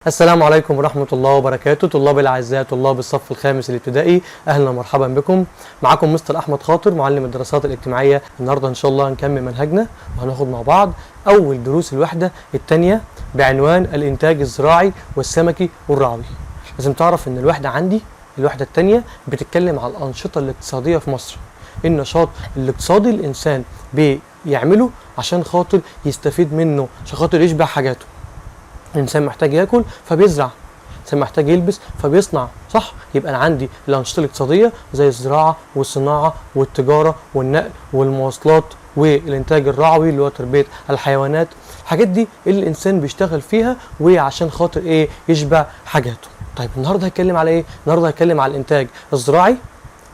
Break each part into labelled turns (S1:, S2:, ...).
S1: السلام عليكم ورحمة الله وبركاته. طلاب الأعزاء، طلاب الصف الخامس الابتدائي، أهلا ومرحبا بكم. معكم مستر أحمد خاطر، معلم الدراسات الاجتماعية. النهاردة إن شاء الله هنكمل منهجنا وهناخد مع بعض أول دروس الوحدة الثانية بعنوان الإنتاج الزراعي والسمكي والرعوي. لازم تعرف إن الوحدة عندي، الوحدة الثانية بتتكلم على الأنشطة الاقتصادية في مصر. النشاط الاقتصادي الإنسان بيعمله عشان خاطر يستفيد منه، عشان خاطر يشبع حاجاته. الانسان محتاج ياكل فبيزرع، الانسان محتاج يلبس فبيصنع، صح؟ يبقى انا عندي الانشطه الاقتصاديه زي الزراعه والصناعه والتجاره والنقل والمواصلات والانتاج الرعوي اللي هو تربيه الحيوانات. الحاجات دي اللي الانسان بيشتغل فيها وعشان خاطر ايه؟ يشبع حاجاته. طيب النهارده هتكلم على ايه؟ النهارده هتكلم على الانتاج الزراعي،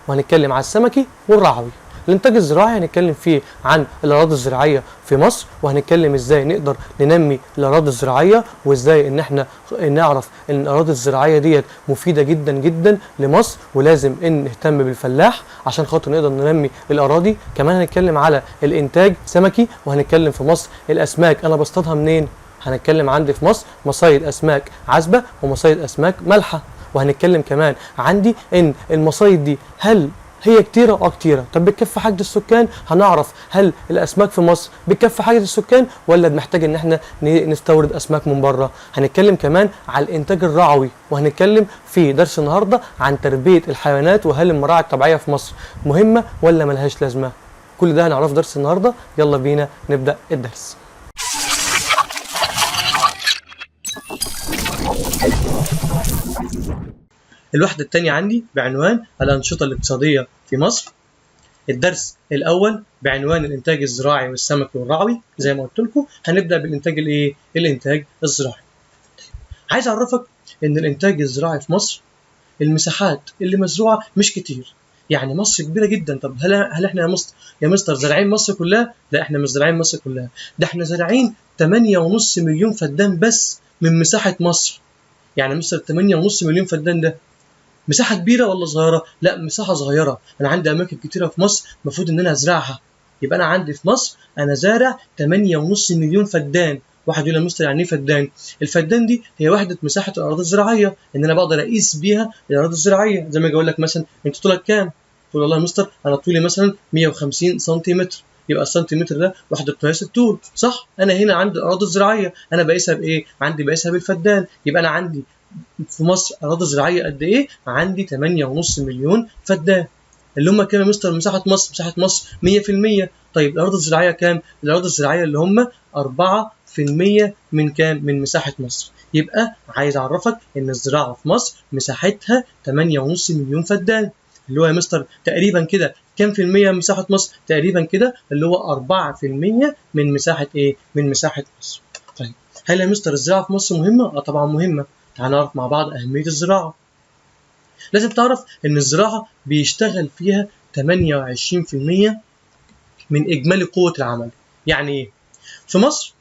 S1: وهنتكلم على السمكي والرعوي. الانتاج الزراعي هنتكلم فيه عن الاراضي الزراعيه في مصر، وهنتكلم ازاي نقدر ننمي الاراضي الزراعيه، وازاي ان احنا نعرف ان الاراضي الزراعيه ديت مفيده جدا جدا لمصر، ولازم ان نهتم بالفلاح عشان خاطر نقدر ننمي الاراضي. كمان هنتكلم على الانتاج سمكي، وهنتكلم في مصر الاسماك انا بصطادها منين. هنتكلم عندي في مصر مصايد اسماك عذبه ومصايد اسماك مالحه، وهنتكلم كمان عندي ان المصايد دي هل هي كتيرة كتيرة. طب بتكفي حاجة السكان؟ هنعرف هل الأسماك في مصر بتكفي حاجة السكان ولا بنحتاج إن احنا نستورد أسماك من بره. هنتكلم كمان على الإنتاج الرعوي، وهنتكلم في درس النهاردة عن تربية الحيوانات، وهل المراعي الطبيعية في مصر مهمة ولا ملهاش لازمة. كل ده هنعرف درس النهاردة. يلا بينا نبدأ الدرس. الوحدة الثانية عندي بعنوان الأنشطة الاقتصادية في مصر. الدرس الأول بعنوان الإنتاج الزراعي والسمكي والرعوي. زي ما قلت لكم هنبدأ بالإنتاج الإنتاج الزراعي. عايز أعرفك إن الإنتاج الزراعي في مصر المساحات اللي مزروعة مش كتير. يعني مصر كبيرة جدا. طب هل إحنا يا مستر زارعين مصر كلها؟ لا، إحنا مش زارعين مصر كلها، ده إحنا زارعين 8.5 مليون فدان بس من مساحة مصر. يعني مصر 8.5 مليون فدان ده مساحة كبيرة ولا صغيرة؟ لا، مساحة صغيرة. أنا عندي أماكن كتيرة في مصر المفروض إن أنا أزرعها. يبقى أنا عندي في مصر أنا زارع 8.5 مليون فدان. واحد يقول لي مستر يعني إيه فدان؟ الفدان دي هي وحدة مساحة الأراضي الزراعية، إن أنا بقدر أقيس بيها الأراضي الزراعية. زي ما أجي أقول لك مثلا أنت طولك كام؟ تقول والله يا مستر أنا طولي مثلا 150 سنتيمتر، يبقى السنتيمتر ده وحدة قياس الطول، صح؟ أنا هنا عندي الأراضي الزراعية أنا بقيسها بإيه؟ عندي بقيسها بالفدان. يبقى أنا عندي في مصر أراضي زراعية قد إيه؟ عندي 8.5 مليون فدان. اللي هم كام يا مستر مساحة مصر؟ مساحة مصر 100%. طيب الأراضي الزراعية كام؟ الأراضي الزراعية اللي هم 4% من كام؟ من مساحة مصر. يبقى عايز أعرفك إن الزراعة في مصر مساحتها 8.5 مليون فدان، اللي هو يا مستر تقريبا كده كام في المية من مساحة مصر؟ تقريبا كده اللي هو 4% من مساحة إيه؟ من مساحة مصر. طيب هل يا مستر الزراعة في مصر مهمة؟ طبعا مهمة. تعال نعرف مع بعض أهمية الزراعة. لازم تعرف إن الزراعة بيشتغل فيها 28% من إجمالي قوة العمل. يعني إيه؟ في مصر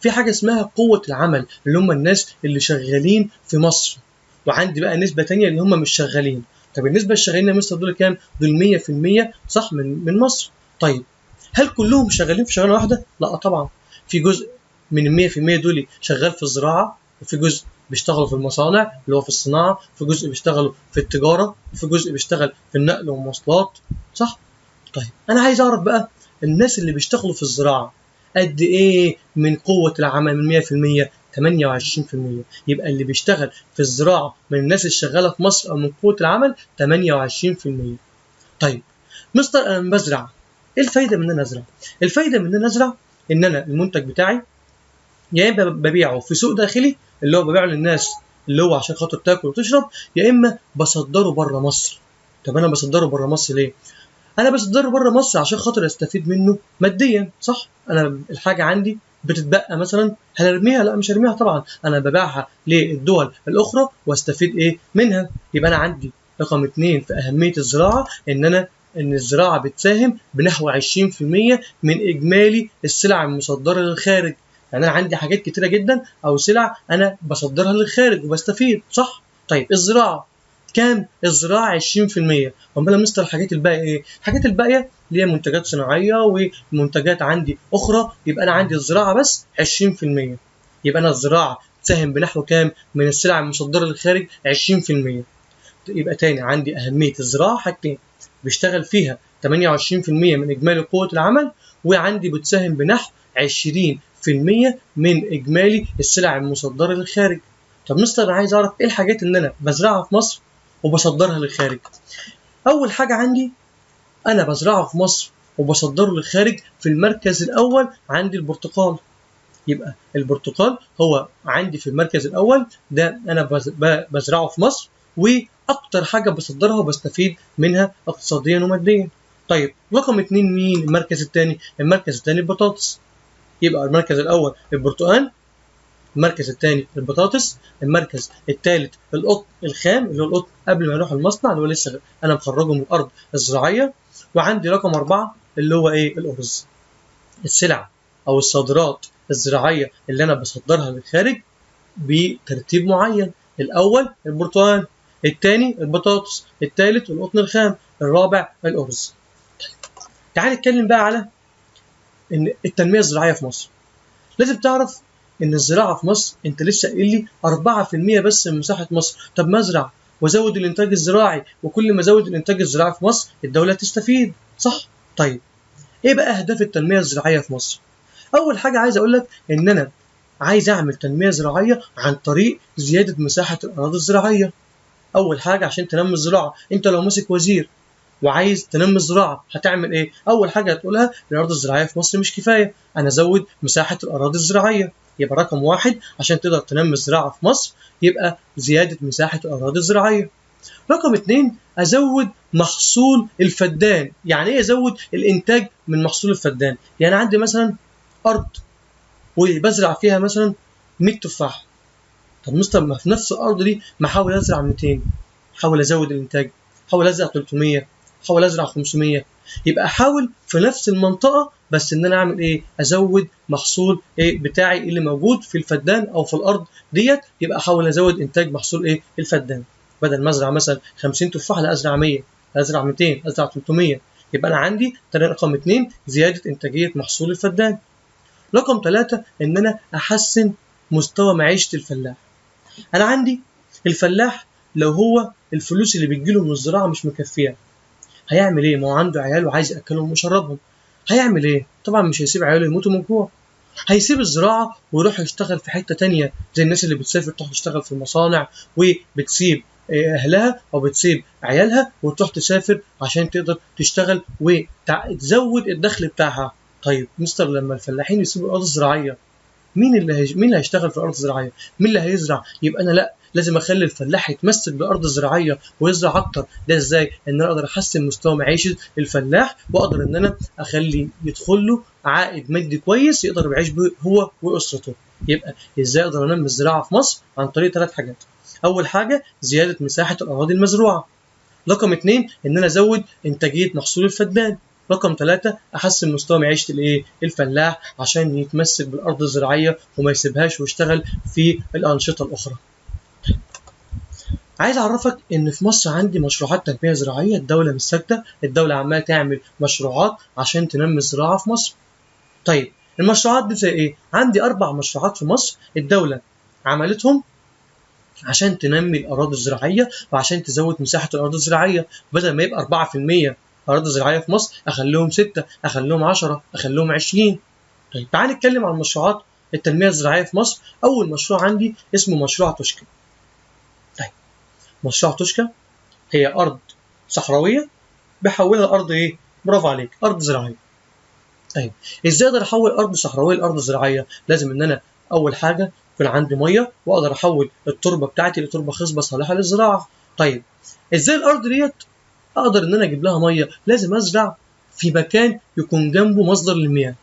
S1: في حاجة اسمها قوة العمل، اللي هم الناس اللي شغالين في مصر، وعندي بقى نسبة تانية اللي هم مش شغالين. طب النسبة الشغالين يا مستر دول كام؟ دول 100% صح من مصر. طيب هل كلهم شغالين في شغلانة واحدة؟ لا طبعا. في جزء من ال 100% دول شغال في الزراعة، وفي جزء بيشتغلوا في المصانع اللي هو في الصناعة، في جزء بيشتغلوا في التجارة، وفي جزء بيشتغل في النقل والمواصلات، صح؟ طيب أنا عايز أعرف بقى الناس اللي بيشتغلوا في الزراعة قد إيه من قوة العمل؟ من 100% 28%. يبقى اللي بيشتغل في الزراعة من الناس اللي شغالة في مصر أو من قوة العمل 28%. طيب مستر أنا بزرع، إيه الفايدة من إن أنا أزرع؟ الفايدة من إن أنا أزرع إن أنا المنتج بتاعي يا اما ببيعه في سوق داخلي اللي هو ببيعه للناس اللي هو عشان خاطر تاكل وتشرب، يا اما بصدره بره مصر. طب انا بصدره بره مصر ليه؟ انا بصدره بره مصر عشان خاطر استفيد منه ماديا، صح؟ انا الحاجه عندي بتتبقى مثلا، هل ارميها؟ لا مش هرميها طبعا، انا ببيعها للدول الاخرى واستفيد ايه منها. يبقى انا عندي رقم 2 في اهميه الزراعه ان الزراعه بتساهم بنحو 20% من اجمالي السلع المصدره للخارج. يعني انا عندي حاجات كتيره جدا او سلع انا بصدرها للخارج وبستفيد، صح؟ طيب الزراعه كام؟ الزراعه 20%. امال يا مستر الحاجات الباقيه ايه؟ الحاجات الباقيه اللي هي منتجات صناعيه ومنتجات عندي اخرى. يبقى انا عندي الزراعه بس 20%. يبقى انا الزراعه بتساهم بنحو كام من السلع المصدره للخارج؟ 20%. يبقى تاني عندي اهميه الزراعه حاجتين بيشتغل فيها 28% من اجمالي قوه العمل، وعندي بتساهم بنحو 20% من اجمالي السلع المصدره للخارج. طب مستر انا عايز اعرف ايه الحاجات اللي انا بزرعها في مصر وبصدرها للخارج. اول حاجه عندي انا بزرعه في مصر وبصدره للخارج في المركز الاول عندي البرتقال. يبقى البرتقال هو عندي في المركز الاول، ده انا بزرعه في مصر واكتر حاجه بصدرها وبستفيد منها اقتصاديا وماديا. طيب رقم 2 مين المركز الثاني؟ المركز الثاني البطاطس. يبقى المركز الاول البرتقال، المركز الثاني البطاطس، المركز الثالث القطن الخام اللي هو القطن قبل ما يروح المصنع اللي هو لسه انا مخرجه من الارض الزراعيه، وعندي رقم 4 اللي هو ايه؟ الارز. السلع او الصادرات الزراعيه اللي انا بصدرها للخارج بترتيب معين، الاول البرتقال، الثاني البطاطس، الثالث القطن الخام، الرابع الارز. تعال نتكلم بقى على ان التنميه الزراعيه في مصر. لازم تعرف ان الزراعه في مصر انت لسه قايل لي 4% بس من مساحه مصر. طب ما ازرع وازود الانتاج الزراعي، وكل ما ازود الانتاج الزراعي في مصر الدوله تستفيد، صح؟ طيب ايه بقى اهداف التنميه الزراعيه في مصر؟ اول حاجه عايز اقول لك ان انا عايز اعمل تنميه زراعيه عن طريق زياده مساحه الاراضي الزراعيه. اول حاجه عشان تنمي الزراعه، انت لو ماسك وزير وعايز تنمي الزراعه هتعمل ايه؟ اول حاجه هتقولها الاراضي الزراعيه في مصر مش كفايه، انا ازود مساحه الاراضي الزراعيه. يبقى رقم 1 عشان تقدر تنمي الزراعه في مصر يبقى زياده مساحه الاراضي الزراعيه. رقم 2 ازود محصول الفدان. يعني ايه ازود الانتاج من محصول الفدان؟ يعني عندي مثلا ارض وبزرع فيها مثلا 100 تفاح. طب مستر ما في نفس الارض دي ما احاول ازرع 200، احاول ازود الانتاج، احاول ازرع 300، احاول ازرع 500. يبقى احاول في نفس المنطقه بس ان انا اعمل ايه؟ ازود محصول ايه بتاعي اللي موجود في الفدان او في الارض ديت. يبقى احاول ازود انتاج محصول ايه؟ الفدان. بدل ما ازرع مثلا 50 تفاح لا ازرع 100، ازرع 200، ازرع 300. يبقى انا عندي رقم 2 زياده انتاجيه محصول الفدان. رقم 3 ان انا احسن مستوى معيشه الفلاح. انا عندي الفلاح لو هو الفلوس اللي بتجيله من الزراعه مش مكفيه هيعمل ايه؟ ما هو عنده عيال وعايز ياكلهم ويشربهم. هيعمل ايه؟ طبعا مش هيسيب عياله يموتوا من جوع، هيسيب الزراعه ويروح يشتغل في حته تانية زي الناس اللي بتسافر تروح تشتغل في المصانع وبتسيب اهلها او بتسيب عيالها وتروح تسافر عشان تقدر تشتغل وتزود الدخل بتاعها. طيب مستر لما الفلاحين يسيبوا الارض الزراعيه مين اللي هيشتغل في الارض الزراعيه؟ مين اللي هيزرع؟ يبقى انا لا لازم اخلي الفلاح يتمسك بالارض الزراعيه ويزرع اكتر. ده ازاي؟ ان انا اقدر احسن مستوى معيشه الفلاح واقدر ان انا اخلي يدخل له عائد مادي كويس يقدر يعيش به هو واسرته. يبقى ازاي اقدر انمي الزراعه في مصر؟ عن طريق 3 حاجات. اول حاجه زياده مساحه الاراضي المزروعه. رقم 2 ان انا ازود انتاجيه محصول الفدان. رقم 3 احسن مستوى معيشه الفلاح عشان يتمسك بالارض الزراعيه وما يسيبهاش ويشتغل في الانشطه الاخرى. عايز اعرفك ان في مصر عندي مشروعات تنميه زراعيه، الدوله مش ساكته، الدوله عماله تعمل مشروعات عشان تنمي الزراعه في مصر. طيب المشروعات دي زي ايه؟ عندي 4 مشروعات في مصر الدوله عملتهم عشان تنمي الاراضي الزراعيه وعشان تزود مساحه الاراضي الزراعيه. بدل ما يبقى 4% اراضي زراعيه في مصر اخليهم 6، اخليهم 10، اخليهم 20. طيب تعال نتكلم عن مشروعات التنميه الزراعيه في مصر. اول مشروع عندي اسمه مشروع توشكا. طيب مشروع توشكا هي ارض صحراويه بحولها لارض ايه؟ برافو عليك، ارض زراعيه. طيب ازاي اقدر احول ارض صحراويه لارض زراعيه؟ لازم ان انا اول حاجه يكون عندي ميه واقدر احول التربه بتاعتي لتربه خصبه صالحه للزراعه. طيب ازاي الارض ديت اقدر ان انا اجيب لها ميه؟ لازم ازرع في مكان يكون جنبه مصدر للمياه.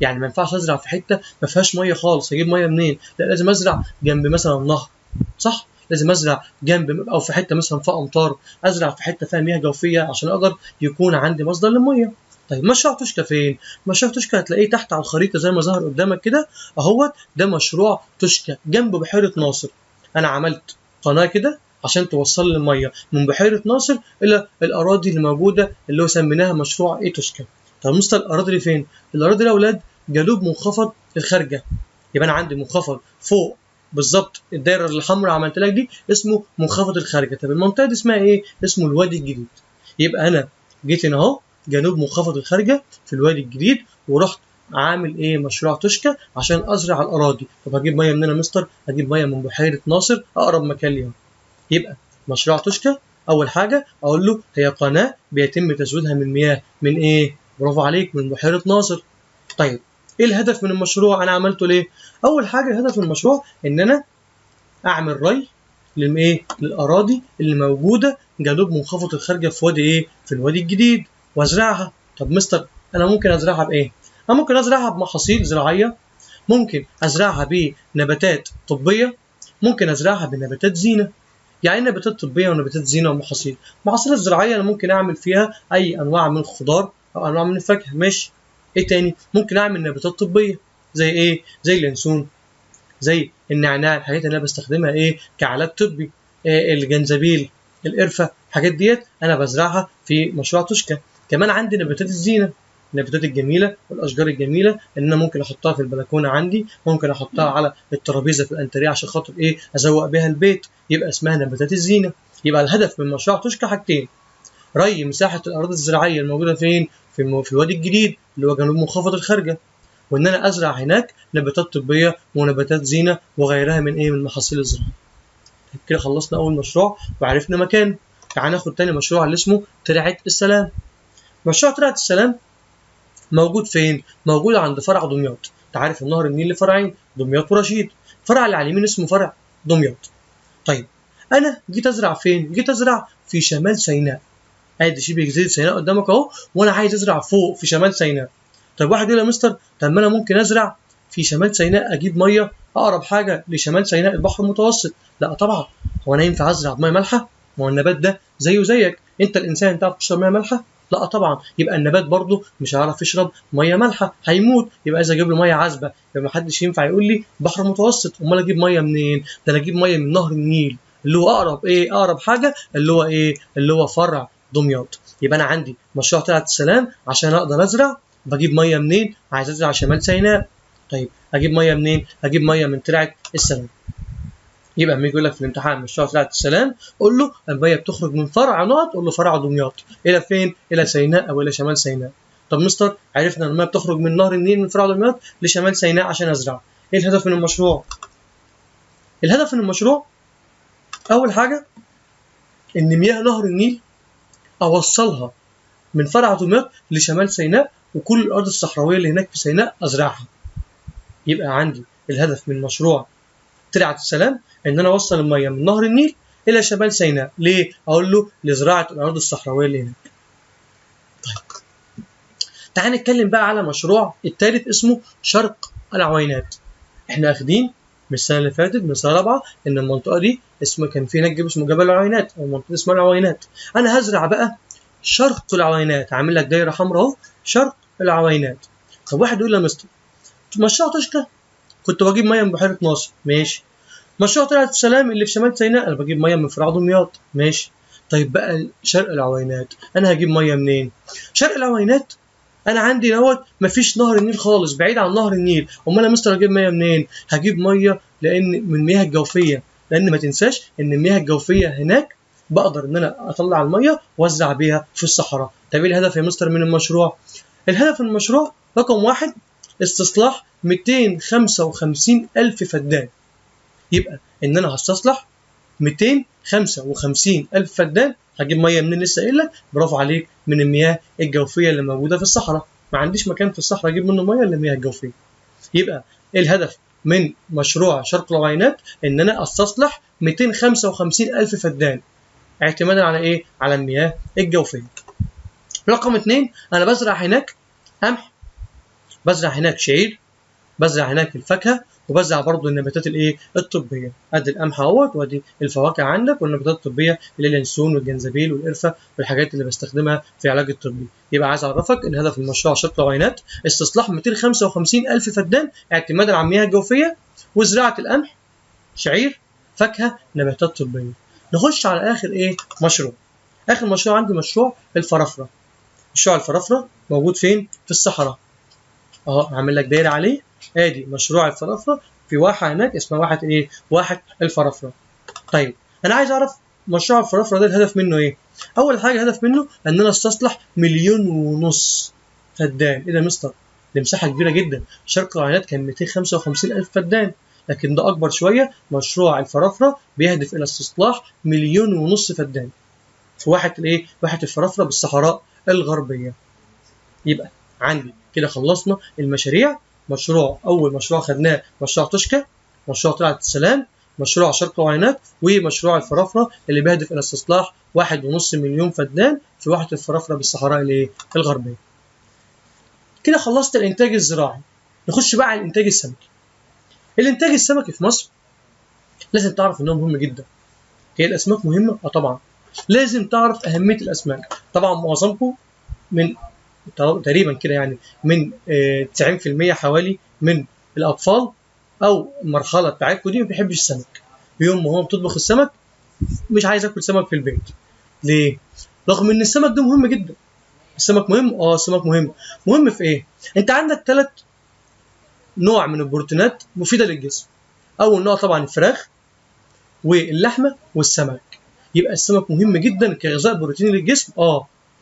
S1: يعني ما ينفعش ازرع في حته ما فيهاش ميه خالص، اجيب ميه منين؟ لا لازم ازرع جنب مثلا نهر، صح؟ لازم ازرع جنب او في حته مثلا فيها امطار، ازرع في حته فيها مياه جوفيه عشان اقدر يكون عندي مصدر للميه. طيب مشروع توشكا فين؟ مشروع توشكا هتلاقيه تحت على الخريطه زي ما ظهر قدامك كده اهوت، ده مشروع توشكا جنب بحيره ناصر. انا عملت قناه كده عشان توصل لي الميه من بحيره ناصر الى الاراضي اللي موجوده اللي هو سميناها مشروع ايه توشكا. طب مستر الاراضي دي فين؟ الاراضي دي يا اولاد جنوب منخفض الخارجه. يبقى انا عندي منخفض فوق بالظبط الدايره الحمراء عملت لك دي اسمه منخفض الخارجه. طب المنطقه دي اسمها ايه؟ اسمه الوادي الجديد. يبقى انا جيت هنا اهو جنوب منخفض الخارجه في الوادي الجديد، ورحت عامل ايه؟ مشروع توشكا عشان ازرع الاراضي. طب هجيب ميه منين يا مستر؟ هجيب ميه من بحيره ناصر اقرب مكان ليها. يبقى مشروع توشكا اول حاجه اقول له هي قناه بيتم تزويدها من مياه من ايه؟ برافو عليك، من بحيره ناصر. طيب ايه الهدف من المشروع؟ انا عملته ليه؟ اول حاجه الهدف من المشروع ان انا اعمل ري للايه؟ للاراضي اللي موجوده جنوب منخفض الخارجه في وادي ايه؟ في الوادي الجديد، وازرعها. طب مستر انا ممكن ازرعها بايه؟ انا ممكن ازرعها بمحاصيل زراعيه، ممكن ازرعها بنباتات طبيه، ممكن ازرعها بنباتات زينه. يعني نباتات طبيه ونباتات زينه ومحاصيل. المحاصيل الزراعيه انا ممكن اعمل فيها اي انواع من الخضار او انواع من الفاكهه، ماشي. ايه تاني؟ ممكن اعمل نباتات طبيه زي ايه؟ زي اليانسون، زي النعناع، الحاجات اللي انا بستخدمها ايه؟ كعلاج طبي. الجنزبيل، القرفه، الحاجات ديت انا بزرعها في مشروع توشكا. كمان عندي نباتات الزينه، النباتات الجميله والاشجار الجميله اللي انا ممكن احطها في البلكونه عندي، ممكن احطها على الترابيزه في الانتريه عشان خاطر ايه؟ ازوق بيها البيت، يبقى اسمها نباتات الزينه. يبقى الهدف من مشروع توشكا حاجتين: ري مساحه الاراضي الزراعيه الموجوده فين؟ في الوادي الجديد اللي هو جنوب منخفض الخارجه، وان انا ازرع هناك نباتات طبيه ونباتات زينه وغيرها من ايه؟ من المحاصيل الزراعيه. كده خلصنا اول مشروع وعرفنا مكانه. تعال ناخد تاني مشروع اللي اسمه ترعه السلام. مشروع ترعه السلام موجود فين؟ موجود عند فرع دمياط. انت عارف النهر النيل له فرعين، دمياط ورشيد. فرع اللي على اليمين اسمه فرع دمياط. طيب انا جيت ازرع فين؟ جيت ازرع في شمال سيناء. ادي شبه جزيره سيناء قدامك اهو، وانا عايز ازرع فوق في شمال سيناء. طيب واحد يقول يا مستر طب ما انا ممكن ازرع في شمال سيناء، اجيب ميه اقرب حاجه لشمال سيناء البحر المتوسط. لا طبعا، هو انا ينفع ازرع بميه مالحه؟ ما هو النبات ده زيه زيك، انت الانسان تعرف تشرب ميه مالحه؟ لا طبعا، يبقى النبات برضه مش هيعرف يشرب ميه مالحه، هيموت. يبقى اذا اجيب له ميه عذبه يبقى ما حدش ينفع يقول لي بحر متوسط. امال اجيب ميه منين؟ ده انا اجيب ميه من نهر النيل اللي هو اقرب ايه؟ اقرب حاجه اللي هو ايه؟ اللي هو فرع دمياط. يبقى انا عندي مشروع ترعه السلام عشان اقدر ازرع. بجيب ميه منين؟ عايز ازرع شمال سيناء. طيب اجيب ميه منين؟ اجيب ميه من ترعه السلام. يبقى لما يجي يقول لك في الامتحان مشروع ترعه السلام، قول له الميه بتخرج من فرع نقط، قول له فرع دمياط. الى فين؟ الى سيناء او الى شمال سيناء. طب مستر عرفنا ان الميه بتخرج من نهر النيل من فرع دمياط لشمال سيناء عشان ازرع. ايه الهدف من المشروع؟ الهدف من المشروع اول حاجه ان مياه نهر النيل اوصلها من فرع دمياط لشمال سيناء، وكل الارض الصحراويه اللي هناك في سيناء ازرعها. يبقى عندي الهدف من مشروع ترعه السلام ان انا اوصل الميه من نهر النيل الى شمال سيناء. ليه؟ اقول له لزراعه الارض الصحراويه اللي هناك. طيب تعال نتكلم بقى على مشروع الثالث اسمه شرق العوينات. احنا اخدين من السنه اللي فاتت من السنه الرابعه ان المنطقه دي كان في هناك جبل اسمه جبل العوينات، او منطقه اسمها العوينات. انا هزرع بقى شرق العوينات، عامل لك دايره حمراء اهو، شرق العوينات. طب واحد يقول لي يا مستر مشروع توشكا كنت بجيب ميه من بحيره ناصر، ماشي. مشروع ترعه السلام اللي في شمال سيناء انا بجيب ميه من فرع دمياط، ماشي. طيب بقى شرق العوينات انا هجيب ميه منين؟ شرق العوينات انا عندي دوت مفيش نهر النيل خالص، بعيد عن نهر النيل. امال يا مستر اجيب ميه منين؟ هجيب ميه لان من المياه الجوفيه، لان ما تنساش ان المياه الجوفيه هناك بقدر ان انا اطلع الميه واوزع بيها في الصحراء. طب ايه الهدف يا مستر من المشروع؟ الهدف من المشروع رقم واحد استصلاح 255,000 فدان. يبقى ان انا هستصلح 255,000 فدان. هجيب ميه منين؟ لسه قايل لك، برافو عليك، من المياه الجوفيه اللي موجوده في الصحراء. ما عنديش مكان في الصحراء اجيب منه ميه الا المياه الجوفيه. يبقى الهدف من مشروع شرق العوينات ان انا استصلح 255,000 فدان، اعتمادا على ايه؟ على المياه الجوفيه. رقم 2 انا بزرع هناك قمح، بزرع هناك شعير، بزرع هناك الفاكهه، وبزرع برضه النباتات الايه؟ الطبيه. ادي القمح اهوت، وادي الفواكه عندك، والنباتات الطبيه اللي اليانسون والجنزبيل والقرفه والحاجات اللي بستخدمها في العلاج الطبي. يبقى عايز اعرفك ان هدف المشروع شرق العوينات استصلاح 255,000 فدان اعتمادا على المياه الجوفيه، وزراعه القمح، شعير، فاكهه، نباتات طبيه. نخش على اخر ايه؟ مشروع. اخر مشروع عندي مشروع الفرافره. مشروع الفرافره موجود فين؟ في الصحراء. اهو هعمل لك دايره عليه. ادي مشروع الفرافره في واحه هناك اسمها واحه ايه؟ واحه الفرافره. طيب انا عايز اعرف مشروع الفرافره ده الهدف منه ايه؟ اول حاجه الهدف منه ان انا استصلح 1.5 مليون فدان. ايه ده يا مستر؟ دي مساحه كبيره جدا. شرق العينات كان 255,000 فدان، لكن ده اكبر شويه. مشروع الفرافره بيهدف الى استصلاح 1.5 مليون فدان في واحه الايه؟ واحه الفرافره بالصحراء الغربيه. يبقى عندي كده خلصنا المشاريع. اول مشروع خدناه مشروع توشكا، مشروع طلعت السلام، مشروع شرق العينات، ومشروع الفرافره اللي بيهدف الى استصلاح 1.5 مليون فدان في واحه الفرافره بالصحراء الايه؟ الغربيه. كده خلصت الانتاج الزراعي. نخش بقى على الانتاج السمكي. الانتاج السمكي في مصر لازم تعرف انه مهم جدا. هي الاسماك مهمه؟ طبعا. لازم تعرف اهميه الاسماك. طبعا معظمكم من تقريبا كده يعني من 90% حوالي من الاطفال او المرحله بتاعتكم دي ما بيحبش السمك. يوم ما هو بتطبخ السمك مش عايز اكل سمك في البيت. ليه؟ رغم ان السمك ده مهم جدا. السمك مهم؟ السمك مهم. مهم في ايه؟ انت عندك 3 نوع من البروتينات مفيده للجسم. اول نوع طبعا الفراخ واللحمه والسمك. يبقى السمك مهم جدا كغذاء بروتيني للجسم.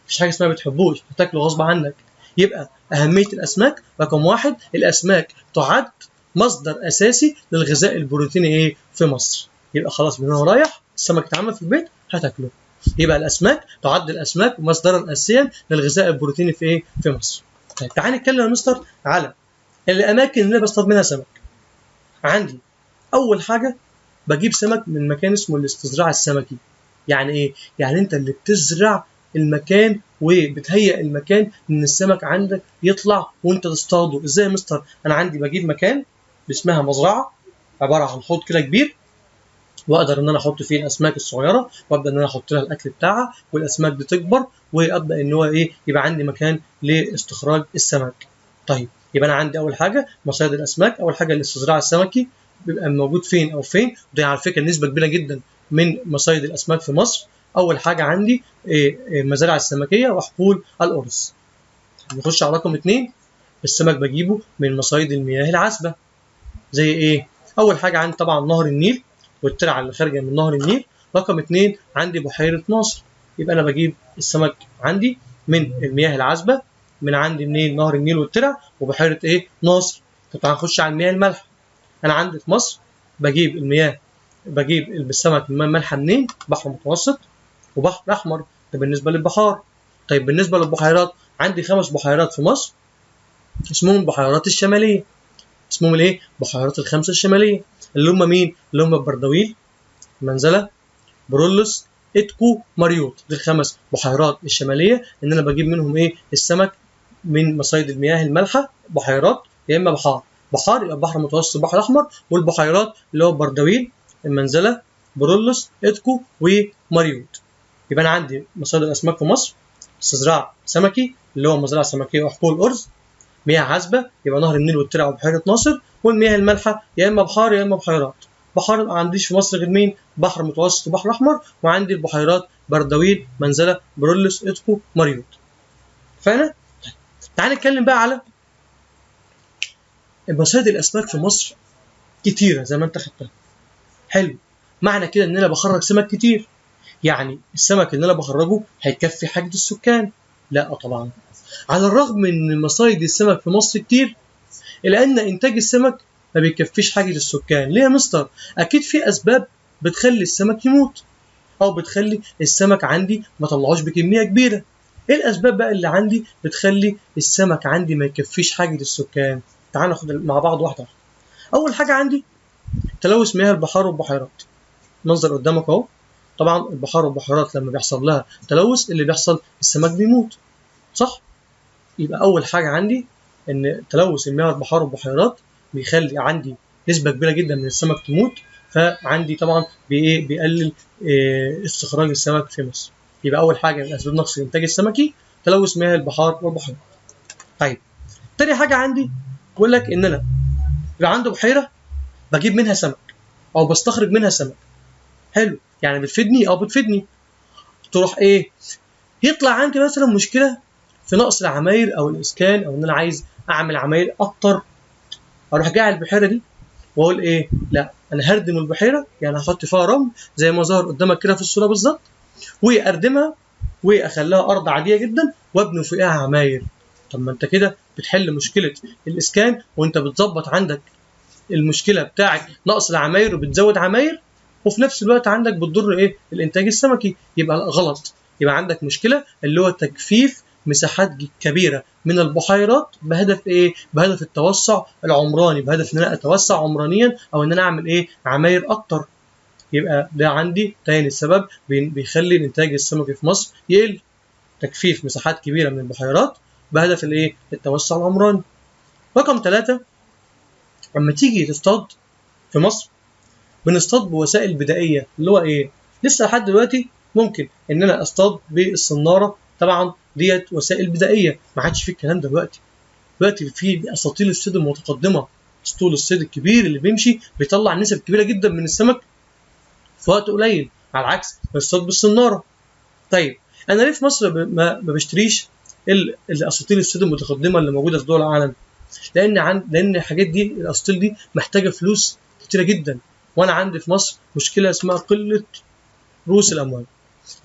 S1: مفيش حاجه اسمها ما بتحبوش، هتاكله غصب عنك. يبقى اهميه الاسماك رقم 1. الاسماك تعد مصدر اساسي للغذاء البروتيني ايه؟ في مصر. يبقى خلاص من هنا رايح السمك اتعمل في البيت هتاكله. يبقى الاسماك مصدرا اساسيا للغذاء البروتيني في ايه؟ في مصر. طيب تعال نتكلم يا مستر على الاماكن اللي انا بصطاد منها سمك. عندي اول حاجه بجيب سمك من مكان اسمه الاستزراع السمكي. يعني ايه؟ يعني انت اللي بتزرع المكان وبتهيئ المكان ان السمك عندك يطلع وانت تصطاده. ازاي يا مستر؟ انا عندي بجيب مكان اسمها مزرعه، عباره عن حوض كده كبير، واقدر ان انا احط فيه الاسماك الصغيره، وابدا ان انا احط لها الاكل بتاعها، والاسماك دي تكبر، وابدا ان هو ايه؟ يبقى عندي مكان لاستخراج السمك. طيب يبقى انا عندي اول حاجه مصيد الاسماك. اول حاجه الاستزراع السمكي بيبقى موجود فين او فين؟ ودي على فكره نسبه كبيره جدا من مصايد الاسماك في مصر. اول حاجه عندي مزارع السمكيه وحقول الارز. نخش على رقم 2. السمك بجيبه من مصايد المياه العذبه. زي ايه؟ اول حاجه عندي طبعا نهر النيل والترعه اللي خارجه من نهر النيل. رقم 2 عندي بحيره ناصر. يبقى انا بجيب السمك عندي من المياه العذبه، من عندي منين؟ نهر النيل والترع وبحيره ايه؟ ناصر. طب تعال نخش على المياه المالحه. انا عندي في مصر بجيب السمك المياه المالحه منين؟ بحر متوسط وبحر احمر. ده بالنسبه للبحار. طيب بالنسبه للبحيرات عندي 5 بحيرات في مصر اسمهم البحيرات الشماليه. اسمهم الايه؟ بحيرات ال5 الشماليه. اللي هم مين؟ اللي هم بردويل، منزله، برولوس، اتكو، مريوط. دي ال5 بحيرات الشماليه ان انا بجيب منهم ايه؟ السمك من مصايد المياه المالحه. بحيرات يا اما بحار يبقى بحر متوسط البحر الاحمر، والبحيرات اللي هو بردويل، المنزله، برولوس، اتكو، ومريوط. يبقى انا عندي مصادر الاسماك في مصر: استزراع سمكي اللي هو مزرعه سمكيه وحقول ارز، مياه عذبه يبقى نهر النيل والترع وبحيره ناصر، والمياه المالحه يا اما بحار يا اما بحيرات. بحار ما عنديش في مصر غير مين؟ بحر متوسط وبحر احمر، وعندي البحيرات بردويل، منزله، برولوس، اتكو، مريوط. فانا تعال نتكلم بقى على مصادر الاسماك في مصر. كتيره زي ما انت خدتها. حلو. معنى كده ان انا بخرج سمك كتير، يعني السمك اللي انا بخرجه هيكفي حاجه السكان؟ لا طبعا. على الرغم من ان مصايد السمك في مصر كتير، الا ان انتاج السمك ما بيكفيش حاجه السكان. ليه يا مستر؟ اكيد في اسباب بتخلي السمك يموت، او بتخلي السمك عندي ما طلعوش بكميه كبيره. ايه الاسباب بقى اللي عندي بتخلي السمك عندي ما يكفيش حاجه السكان؟ تعال ناخد مع بعض واحده واحده. اول حاجه عندي تلوث مياه البحار والبحيرات. منظر قدامك اهو. طبعا البحار والبحيرات لما بيحصل لها تلوث اللي بيحصل السمك بيموت، صح؟ يبقى اول حاجه عندي ان تلوث المياه والبحار والبحيرات بيخلي عندي نسبه كبيره جدا من السمك تموت. فعندي طبعا بيقلل استخراج السمك في مصر. يبقى اول حاجه من اسباب نقص الانتاج السمكي تلوث مياه البحار والبحيرات. طيب تاني حاجه عندي بيقول لك ان انا يبقى عندي بحيره بجيب منها سمك او بستخرج منها سمك. حلو. يعني بتفيدني؟ بتفيدني. تروح ايه؟ يطلع عندي مثلا مشكله في نقص العماير او الاسكان، او ان انا عايز اعمل عماير اكتر، اروح جاي على البحيره دي واقول ايه؟ لا انا هردم البحيره، يعني هحط فيها رمل زي ما ظهر قدامك كده في الصوره بالظبط، واردمها واخليها ارض عاديه جدا وابني فوقها عماير. طب ما انت كده بتحل مشكله الاسكان، وانت بتظبط عندك المشكله بتاعه نقص العماير وبتزود عماير، وفي نفس الوقت عندك بتضر ايه؟ الانتاج السمكي. يبقى غلط. يبقى عندك مشكله اللي هو تجفيف مساحات كبيره من البحيرات بهدف ايه؟ بهدف التوسع العمراني، بهدف ان انا اتوسع عمرانيا او ان انا اعمل ايه؟ عماير اكتر. يبقى ده عندي تاني السبب بيخلي الانتاج السمكي في مصر يقل، تجفيف مساحات كبيره من البحيرات بهدف الايه؟ التوسع العمراني. رقم 3، لما تيجي تصطاد في مصر بنصطاد بوسائل بدائيه، اللي هو ايه؟ لسه لحد دلوقتي ممكن ان انا اصطاد بالصناره، طبعا ديت وسائل بدائيه، ما عادش في الكلام ده دلوقتي. دلوقتي في اساطيل الصيد المتقدمه، اسطول الصيد الكبير اللي بيمشي بيطلع نسب كبيره جدا من السمك في وقت قليل، على العكس بنصطاد بالصناره. طيب انا ليه في مصر ما بشتريش الاساطيل الصيد المتقدمه اللي موجوده في دول العالم؟ لان الحاجات دي، الاساطيل دي محتاجه فلوس كتيره جدا، وانا عندي في مصر مشكله اسمها قله رؤوس الاموال.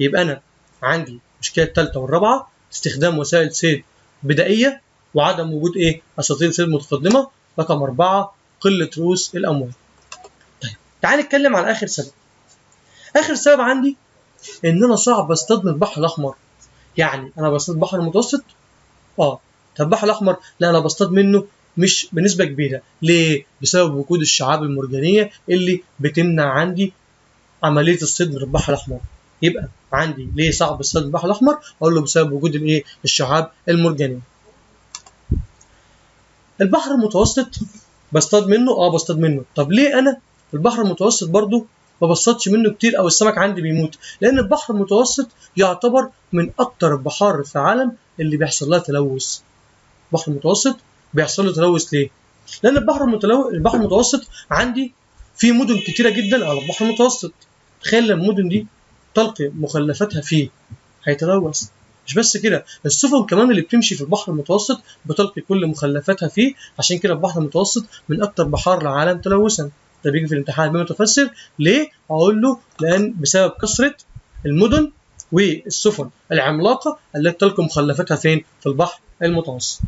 S1: يبقى انا عندي المشكله الثالثه والرابعه، استخدام وسائل صيد بدائيه وعدم وجود ايه؟ اساطيل صيد متقدمه. رقم 4، قله رؤوس الاموال. طيب تعال نتكلم عن اخر سبب. اخر سبب عندي ان انا صعب اصطاد من البحر الاحمر. يعني انا بصطاد البحر المتوسط، طب البحر الاحمر لا، انا بصطاد منه مش بنسبه كبيره. ليه؟ بسبب وجود الشعاب المرجانيه اللي بتمنع عندي عمليه الصيد من البحر الاحمر. يبقى عندي ليه صعب الصيد من البحر الاحمر؟ اقول له بسبب وجود الايه؟ الشعاب المرجانيه. البحر المتوسط بصطاد منه، بصطاد منه. طب ليه انا البحر المتوسط برضو ما بصطادش منه كتير او السمك عندي بيموت؟ لان البحر المتوسط يعتبر من اكتر البحار في العالم اللي بيحصل لها تلوث. البحر المتوسط بيحصل له تلوث ليه؟ لان البحر المتوسط عندي فيه مدن كتيره جدا على البحر المتوسط. تخيل لما المدن دي تلقي مخلفاتها فيه، هيتلوث. مش بس كده، السفن كمان اللي بتمشي في البحر المتوسط بتلقي كل مخلفاتها فيه. عشان كده البحر المتوسط من اكتر بحار العالم تلوثا. ده بيجي في الامتحان بما تفسر ليه؟ اقول له لان بسبب كثره المدن والسفن العملاقه التي تلقي مخلفاتها فين؟ في البحر المتوسط.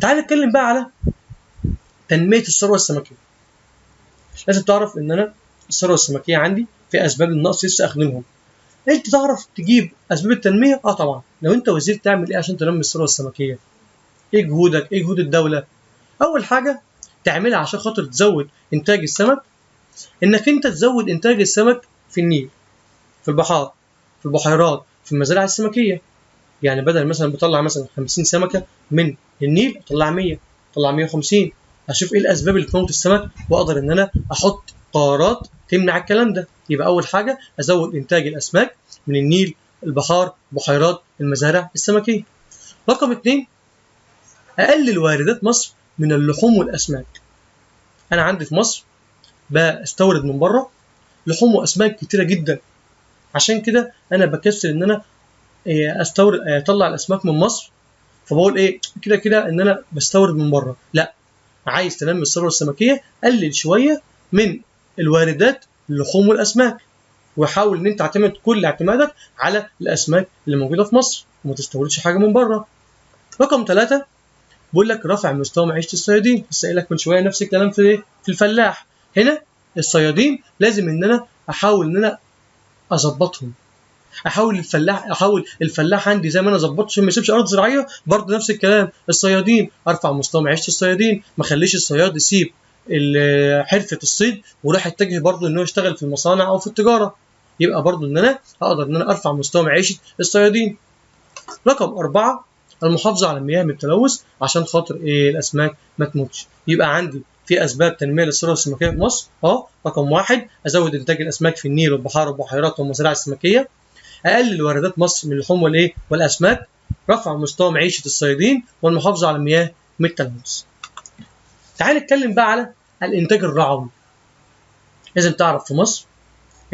S1: تعال نتكلم بقى على تنميه الثروه السمكيه. لازم تعرف ان انا الثروه السمكيه عندي في اسباب النقص لسه اخدينهم. انت تعرف تجيب اسباب التنميه؟ طبعا. لو انت وزير تعمل ايه عشان تنمي الثروه السمكيه؟ ايه جهودك؟ ايه جهود الدوله؟ اول حاجه تعملها عشان خاطر تزود انتاج السمك، انك انت تزود انتاج السمك في النيل، في البحار، في البحيرات، في المزارع السمكيه. يعني بدل مثلا بطلع مثلا 50 سمكه من النيل اطلع 100، اطلع 150. اشوف ايه الاسباب اللي تموت السمك واقدر ان انا احط قرارات تمنع الكلام ده. يبقى اول حاجه ازود انتاج الاسماك من النيل، البحار، بحيرات، المزارع السمكيه. رقم 2، اقلل واردات مصر من اللحوم والاسماك. انا عندي في مصر بستورد من بره لحوم واسماك كتيره جدا، عشان كده انا بكسل ان انا استورد اطلع الاسماك من مصر. فبقول ايه؟ كده كده ان انا بستورد من بره. لا، عايز تنمي الثروه السمكيه قلل شويه من الواردات اللحوم والاسماك، وحاول ان انت تعتمد كل اعتمادك على الاسماك اللي موجوده في مصر وما تستوردش حاجه من بره. رقم 3، بقول لك رفع مستوى معيشه الصيادين. لسه قايل لك من شويه نفس الكلام في الفلاح. هنا الصيادين لازم ان انا احاول ان انا اظبطهم. احاول الفلاح عندي زي ما انا ظبطته عشان ما يسيبش ارض زراعيه، برضه نفس الكلام الصيادين ارفع مستوى معيشه الصيادين. ما اخليش الصياد يسيب حرفه الصيد وراح يتجه برضه ان هو يشتغل في المصانع او في التجاره. يبقى برضه ان انا اقدر ان انا ارفع مستوى معيشه الصيادين. رقم 4، المحافظه على المياه من التلوث عشان خاطر الاسماك ما تموتش. يبقى عندي في اسباب تنميه للثروه السمكيه في مصر. رقم 1، ازود انتاج الاسماك في النيل والبحار والبحيرات والمزارع السمكيه. اقلل واردات مصر من اللحوم والاسماك. رفع مستوى معيشه الصيادين، والمحافظه على المياه من التلوث. تعال نتكلم بقى على الانتاج الرعوي. لازم تعرف في مصر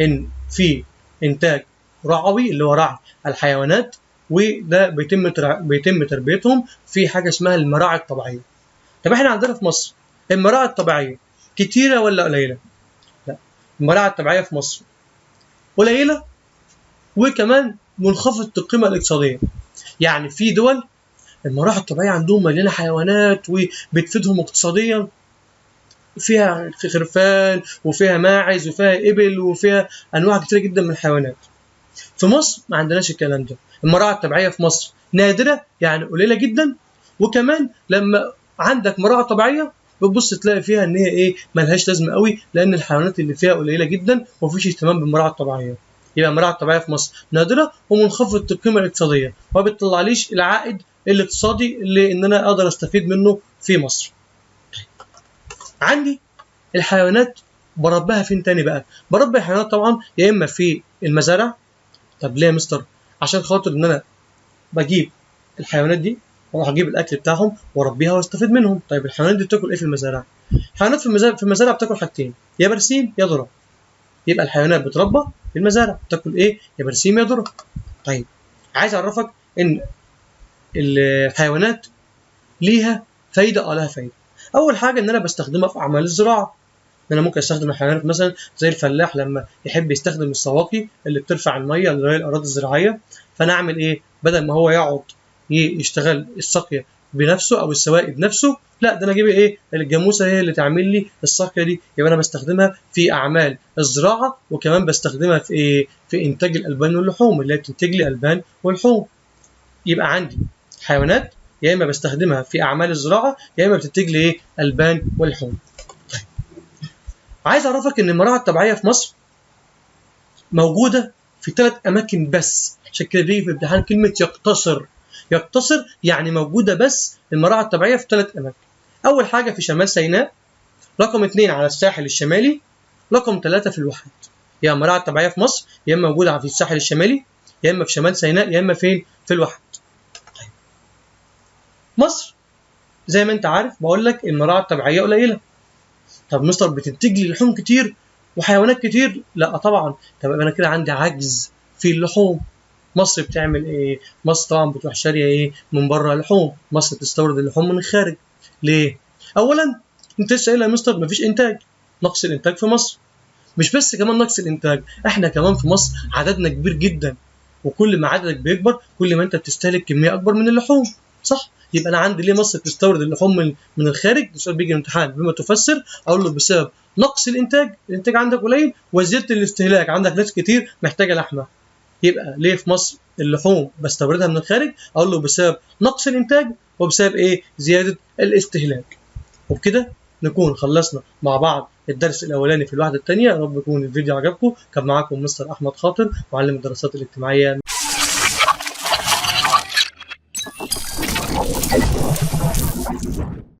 S1: ان في انتاج رعوي اللي هو رعي الحيوانات، وده بيتم تربيتهم في حاجه اسمها المراعي الطبيعيه. طب احنا عندنا في مصر المراعي الطبيعيه كتيره ولا قليله؟ لا، المراعي الطبيعيه في مصر قليله، وكمان منخفضه القيمه الاقتصاديه. يعني في دول المراعي الطبيعيه عندهم مليانه حيوانات وبتفيدهم اقتصاديا، فيها خرفان وفيها ماعز وفيها ابل وفيها انواع كتيره جدا من الحيوانات. في مصر ما عندناش الكلام ده. المراعي الطبيعيه في مصر نادره، يعني قليله جدا، وكمان لما عندك مراعي طبيعيه بتبص تلاقي فيها ان هي ايه، ملهاش لازمه قوي، لان الحيوانات اللي فيها قليله جدا ومفيش اهتمام بالمراعي الطبيعيه. يبقى المراعي الطبيعيه في مصر نادره ومنخفضه القيمه الاقتصاديه، وما بتطلعليش العائد الاقتصادي اللي ان انا اقدر استفيد منه في مصر. عندي الحيوانات بربيها فين تاني بقى؟ بربي الحيوانات طبعا يا اما في المزارع. طب ليه يا مستر؟ عشان خاطر ان انا بجيب الحيوانات دي واروح اجيب الاكل بتاعهم واربيها واستفيد منهم. طيب الحيوانات دي بتاكل ايه في المزارع؟ الحيوانات في المزارع بتاكل حاجتين، يا برسيم يا ذره. يبقى الحيوانات بتربى في المزارع بتاكل ايه؟ يا برسيم يا ذره. طيب عايز اعرفك ان الحيوانات ليها فايده، لها فايده. اول حاجه ان انا بستخدمها في اعمال الزراعه. انا ممكن استخدم الحيوانات مثلا زي الفلاح لما يحب يستخدم السواقي اللي بترفع الميه اللي هي الاراضي الزراعيه، فانا اعمل ايه؟ بدل ما هو يقعد يشتغل الساقيه بنفسه او السواقي بنفسه، لا ده انا اجيب ايه؟ الجاموسه هي اللي تعمل لي الساقيه دي. يبقى انا بستخدمها في اعمال الزراعه، وكمان بستخدمها في ايه؟ في انتاج الالبان واللحوم اللي هي بتنتج لي البان ولحوم. يبقى عندي حيوانات يا اما بستخدمها في اعمال الزراعه يا اما بتنتج لي ايه؟ البان ولحوم. عايز اعرفك ان المراعي الطبيعيه في مصر موجوده في 3 اماكن بس، عشان كده بيجي في الامتحان كلمه يقتصر. يقتصر يعني موجوده بس المراعي الطبيعيه في 3 اماكن. اول حاجه في شمال سيناء، رقم 2 على الساحل الشمالي، رقم 3 في الواحات. يعني المراعي الطبيعيه في مصر يا اما موجوده في الساحل الشمالي يا اما في شمال سيناء يا اما فين؟ في الواحات. طيب. مصر زي ما انت عارف بقول لك المراعي الطبيعيه قليله. طب مصر بتنتج لي لحوم كتير وحيوانات كتير؟ لا طبعا. طب انا كده عندي عجز في اللحوم. مصر بتعمل ايه؟ مصر طبعا بتروح شاريه ايه؟ من بره لحوم. مصر بتستورد اللحوم من الخارج. ليه؟ اولا انت لسه قايل يا مستر مفيش انتاج، نقص الانتاج في مصر. مش بس كمان نقص الانتاج، احنا كمان في مصر عددنا كبير جدا، وكل ما عددك بيكبر كل ما انت بتستهلك كميه اكبر من اللحوم، صح؟ يبقى انا عندي ليه مصر بتستورد اللحوم من الخارج؟ السؤال بيجي الامتحان بما تفسر، اقول له بسبب نقص الانتاج عندك قليل، وزياده الاستهلاك عندك ناس كتير محتاجه لحمه. يبقى ليه في مصر اللحوم بستوردها من الخارج؟ اقول له بسبب نقص الانتاج وبسبب ايه؟ زياده الاستهلاك. وبكده نكون خلصنا مع بعض الدرس الاولاني في الوحده الثانيه. يا رب يكون الفيديو عجبكم. كان معاكم مستر احمد خاطر، معلم الدراسات الاجتماعيه.